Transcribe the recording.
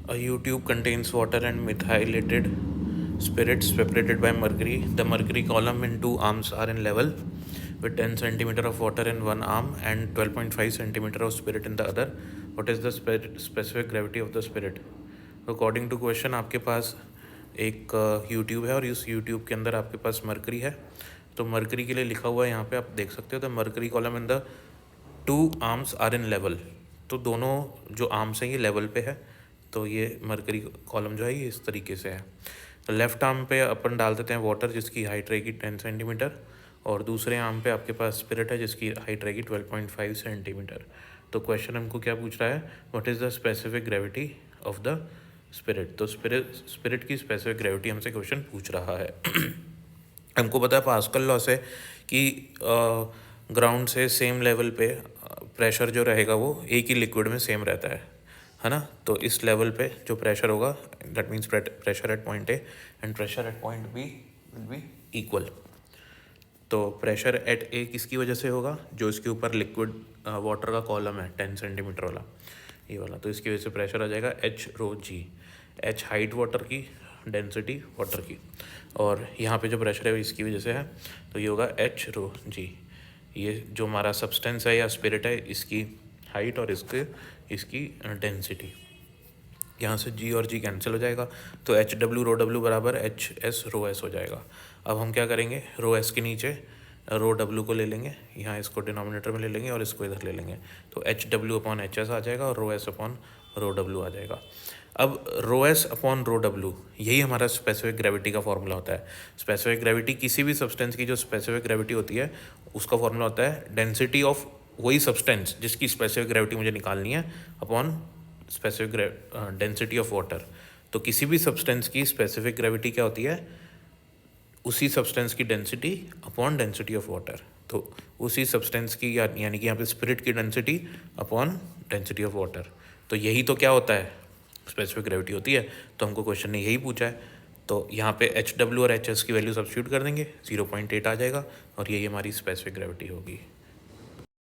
A U tube contains water and methylated spirits separated by mercury. The mercury column in two arms are in level with 10 centimeter of water in one arm and 12.5 centimeter of spirit in the other. What is the specific gravity of the spirit? According to question, आपके पास एक YouTube है और इस YouTube के अंदर आपके पास mercury है. तो मरकरी के लिए लिखा हुआ है यहाँ पे, आप देख सकते हो. The mercury column in the two arms are in level. तो दोनों जो आर्म्स हैं ये लेवल पे है. तो ये मरकरी कॉलम जो है ये इस तरीके से है. लेफ़्ट आर्म पे अपन डाल देते हैं वाटर जिसकी हाइट रहेगी 10 सेंटीमीटर, और दूसरे आर्म पे आपके पास स्पिरिट है जिसकी हाइट रहेगी 12.5 सेंटीमीटर. तो क्वेश्चन हमको क्या पूछ रहा है? What is the specific gravity of the spirit. तो स्पिरिट की स्पेसिफिक ग्रेविटी हमसे क्वेश्चन पूछ रहा है. हमको पता है पास्कल लॉ से कि ग्राउंड से सेम लेवल पे प्रेशर जो रहेगा वो एक ही लिक्विड में सेम रहता है ना. तो इस लेवल पे जो प्रेशर होगा that means pressure at point A and pressure at point B will be equal. तो प्रेशर एट ए किसकी वजह से होगा? जो इसके ऊपर लिक्विड वाटर का कॉलम है 10 सेंटीमीटर वाला, ये वाला. तो इसकी वजह से प्रेशर आ जाएगा एच रो जी. एच हाइट वाटर की, डेंसिटी वाटर की, और यहाँ पे जो प्रेशर है इसकी वजह से है. तो ये होगा एच रो जी. ये जो हमारा सब्सटेंस है या स्पिरिट है इसकी हाइट और इसकी डेंसिटी. यहाँ से जी और जी कैंसिल हो जाएगा. तो एच डब्ल्यू रो डब्ल्यू बराबर एच एस रो एस हो जाएगा. अब हम क्या करेंगे? रो एस के नीचे रो डब्ल्यू को ले लेंगे, यहाँ इसको डिनोमिनेटर में ले लेंगे और इसको इधर ले लेंगे. तो H W upon H S आ जाएगा और rho S upon rho W आ जाएगा. अब rho S upon rho W यही हमारा स्पेसिफिक ग्रेविटी का फॉर्मूला होता है. स्पेसिफिक ग्रेविटी किसी भी सब्सटेंस की जो स्पेसिफिक ग्रेविटी होती है उसका फॉर्मूला होता है डेंसिटी ऑफ वही सब्सटेंस जिसकी स्पेसिफिक ग्रेविटी मुझे निकालनी है upon specific density of water. तो किसी भी सब्सटेंस की स्पेसिफिक ग्रेविटी क्या होती है? उसी सब्सटेंस की density upon density of water. तो उसी सब्सटेंस की यानी कि यहाँ पे स्पिरिट की density upon density of water. तो यही तो क्या होता है? स्पेसिफिक ग्रेविटी होती है. तो हमको क्वेश्चन ने यही पूछा है. तो यहाँ पे एच डब्ल्यू और एच एस की वैल्यू सब्स्टिट्यूट कर देंगे, 0.8 आ जाएगा और यही हमारी स्पेसिफिक ग्रेविटी होगी.